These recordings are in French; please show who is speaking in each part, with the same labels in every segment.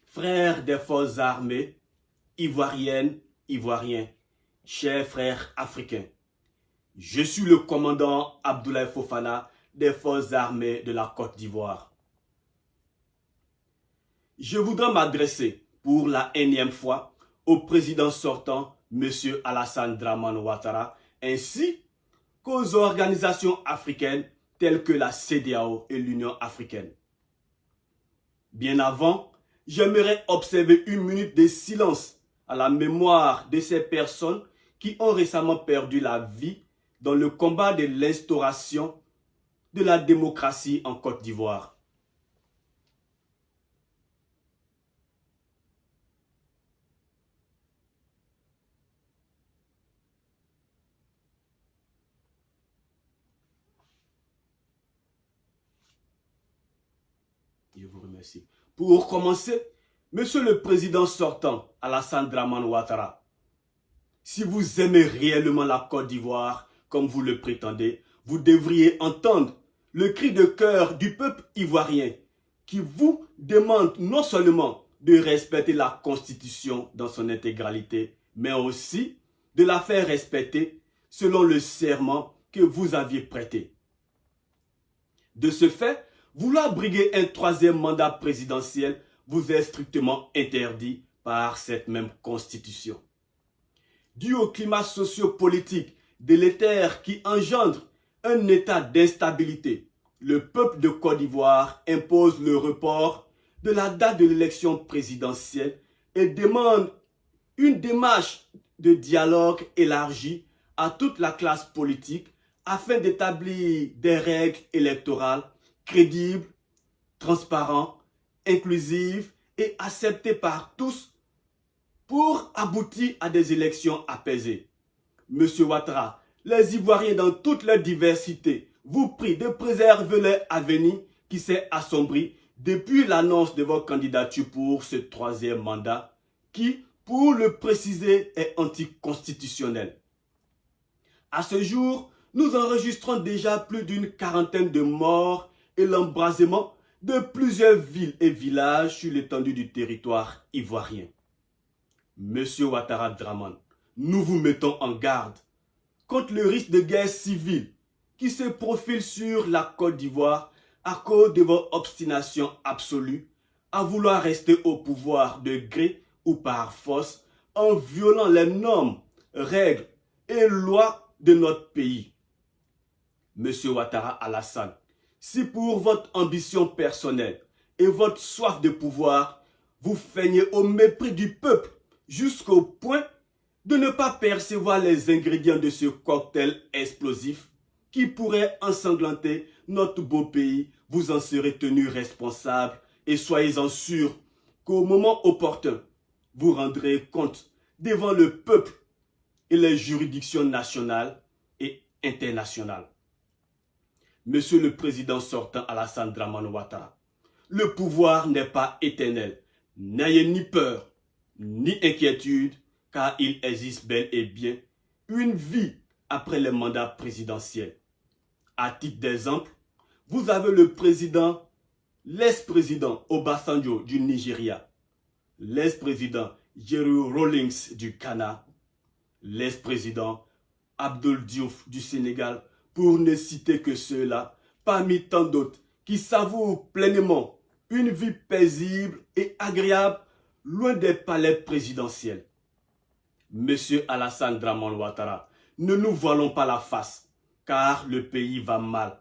Speaker 1: frères des forces armées, ivoiriennes, ivoiriens, chers frères africains. Je suis le commandant Abdoulaye Fofana des forces armées de la Côte d'Ivoire. Je voudrais m'adresser pour la énième fois au président sortant, M. Alassane Dramane Ouattara, ainsi qu'aux organisations africaines telles que la CEDEAO et l'Union africaine. Bien avant, j'aimerais observer une minute de silence à la mémoire de ces personnes qui ont récemment perdu la vie dans le combat de l'instauration de la démocratie en Côte d'Ivoire. Je vous remercie. Pour commencer, Monsieur le Président sortant, Alassane Dramane Ouattara, si vous aimez réellement la Côte d'Ivoire, comme vous le prétendez, vous devriez entendre le cri de cœur du peuple ivoirien qui vous demande non seulement de respecter la Constitution dans son intégralité, mais aussi de la faire respecter selon le serment que vous aviez prêté. De ce fait, vouloir briguer un troisième mandat présidentiel vous est strictement interdit par cette même Constitution. Dû au climat socio-politique délétère qui engendre un état d'instabilité, le peuple de Côte d'Ivoire impose le report de la date de l'élection présidentielle et demande une démarche de dialogue élargie à toute la classe politique afin d'établir des règles électorales crédibles, transparentes, inclusives et acceptées par tous pour aboutir à des élections apaisées. Monsieur Ouattara, les Ivoiriens dans toute leur diversité vous prient de préserver leur avenir qui s'est assombri depuis l'annonce de votre candidature pour ce troisième mandat qui, pour le préciser, est anticonstitutionnel. À ce jour, nous enregistrons déjà plus d'une quarantaine de morts et l'embrasement de plusieurs villes et villages sur l'étendue du territoire ivoirien. Monsieur Ouattara Dramane, nous vous mettons en garde contre le risque de guerre civile qui se profile sur la Côte d'Ivoire à cause de votre obstination absolue à vouloir rester au pouvoir de gré ou par force en violant les normes, règles et lois de notre pays. Monsieur Ouattara Alassane, si pour votre ambition personnelle et votre soif de pouvoir, vous feignez au mépris du peuple jusqu'au point de ne pas percevoir les ingrédients de ce cocktail explosif qui pourrait ensanglanter notre beau pays, vous en serez tenu responsable et soyez-en sûr qu'au moment opportun, vous rendrez compte devant le peuple et les juridictions nationales et internationales. Monsieur le Président sortant Alassane Dramane Ouattara, le pouvoir n'est pas éternel. N'ayez ni peur, ni inquiétude, car il existe bel et bien une vie après le mandat présidentiel. À titre d'exemple, vous avez le président, l'ex-président Obasanjo du Nigeria, l'ex-président Jerry Rawlings du Ghana, l'ex-président Abdoul Diouf du Sénégal, pour ne citer que ceux-là, parmi tant d'autres qui savourent pleinement une vie paisible et agréable loin des palais présidentiels. Monsieur Alassane Dramane Ouattara, ne nous voilons pas la face, car le pays va mal,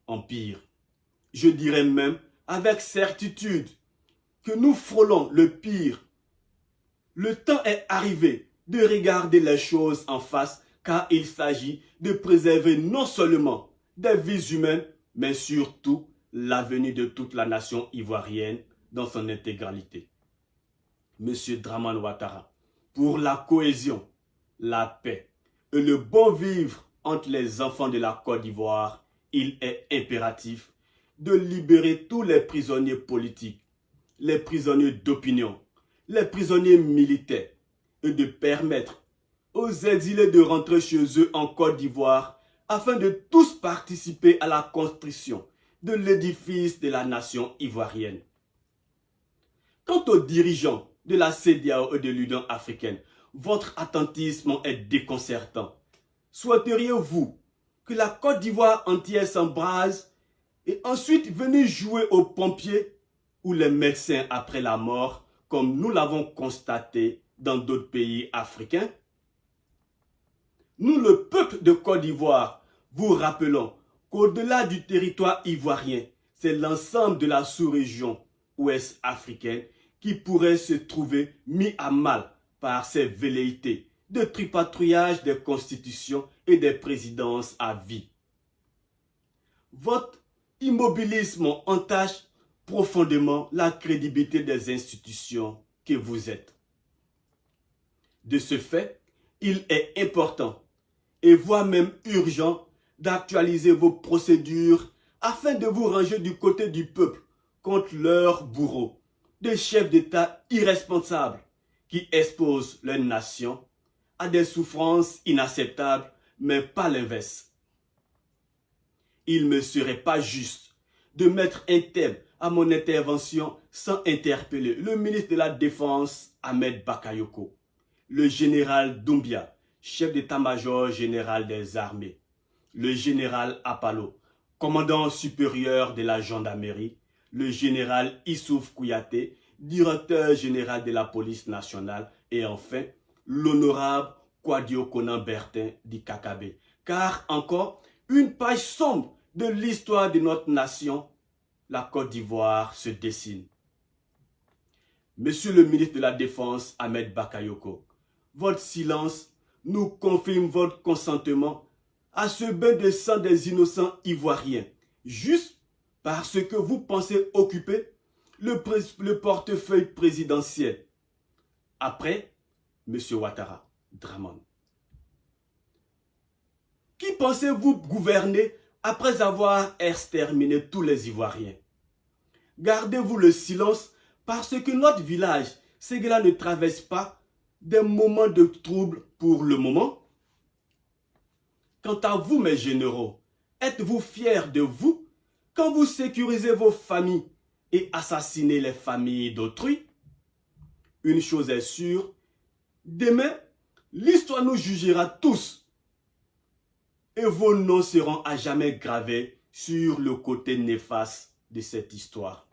Speaker 1: en pire. Je dirais même avec certitude que nous frôlons le pire. Le temps est arrivé de regarder les choses en face, car il s'agit de préserver non seulement des vies humaines, mais surtout l'avenir de toute la nation ivoirienne dans son intégralité. Monsieur Dramane Ouattara, pour la cohésion, la paix et le bon vivre entre les enfants de la Côte d'Ivoire, il est impératif de libérer tous les prisonniers politiques, les prisonniers d'opinion, les prisonniers militaires et de permettre aux exilés de rentrer chez eux en Côte d'Ivoire afin de tous participer à la construction de l'édifice de la nation ivoirienne. Quant aux dirigeants de la CEDEAO et de l'Union africaine, votre attentisme est déconcertant. Souhaiteriez-vous que la Côte d'Ivoire entière s'embrase et ensuite venir jouer aux pompiers ou les médecins après la mort, comme nous l'avons constaté dans d'autres pays africains? Nous, le peuple de Côte d'Ivoire, vous rappelons qu'au-delà du territoire ivoirien, c'est l'ensemble de la sous-région ouest africaine qui pourrait se trouver mis à mal par ces velléités de tripatouillage des constitutions et des présidences à vie. Votre immobilisme entache profondément la crédibilité des institutions que vous êtes. De ce fait, il est important et voire même urgent d'actualiser vos procédures afin de vous ranger du côté du peuple contre leurs bourreaux, des chefs d'État irresponsables qui exposent leur nation à des souffrances inacceptables, mais pas l'inverse. Il ne me serait pas juste de mettre un terme à mon intervention sans interpeller le ministre de la Défense, Ahmed Bakayoko, le général Doumbia, chef d'état-major général des armées, le général Apalo, commandant supérieur de la gendarmerie, le général Issouf Kouyaté, directeur général de la police nationale, et enfin, l'honorable Kwadio Konan Bertin d'Ikakabe. Car encore, une page sombre de l'histoire de notre nation, la Côte d'Ivoire, se dessine. Monsieur le ministre de la Défense, Ahmed Bakayoko, votre silence nous confirme votre consentement à ce bain de sang des innocents ivoiriens, juste parce que vous pensez occuper le portefeuille présidentiel. Après, M. Ouattara, Dramane. Qui pensez-vous gouverner après avoir exterminé tous les Ivoiriens? Gardez-vous le silence parce que notre village, Ségala, ne traverse pas des moments de trouble pour le moment. Quant à vous, mes généraux, êtes-vous fiers de vous quand vous sécurisez vos familles et assassinez les familles d'autrui? Une chose est sûre, demain, l'histoire nous jugera tous et vos noms seront à jamais gravés sur le côté néfaste de cette histoire.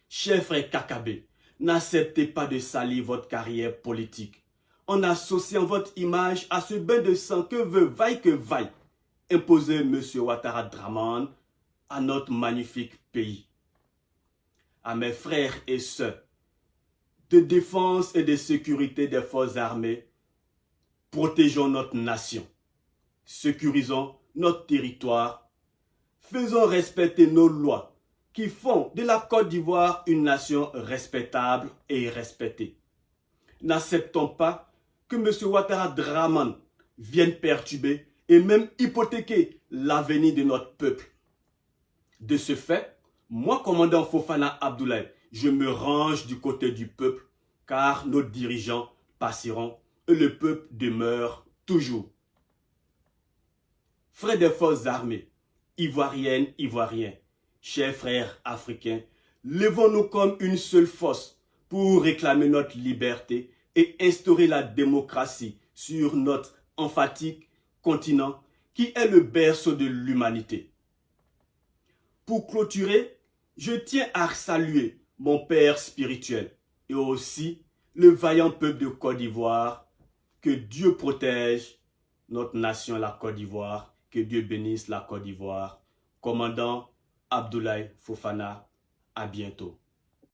Speaker 1: Chers frères Kakabe, n'acceptez pas de salir votre carrière politique en associant votre image à ce bain de sang que vaille imposer M. Ouattara Dramane à notre magnifique pays. À mes frères et sœurs de défense et de sécurité des forces armées, protégeons notre nation, sécurisons notre territoire, faisons respecter nos lois qui font de la Côte d'Ivoire une nation respectable et respectée. N'acceptons pas que M. Ouattara Dramane vienne perturber et même hypothéquer l'avenir de notre peuple. De ce fait, moi, commandant Fofana Abdoulaye, je me range du côté du peuple, car nos dirigeants passeront et le peuple demeure toujours. Frères des forces armées, ivoiriennes, ivoiriens, chers frères africains, levons-nous comme une seule force pour réclamer notre liberté et instaurer la démocratie sur notre emphatique continent qui est le berceau de l'humanité. Pour clôturer, je tiens à saluer mon père spirituel et aussi le vaillant peuple de Côte d'Ivoire. Que Dieu protège notre nation, la Côte d'Ivoire. Que Dieu bénisse la Côte d'Ivoire. Commandant Abdoulaye Fofana, à bientôt.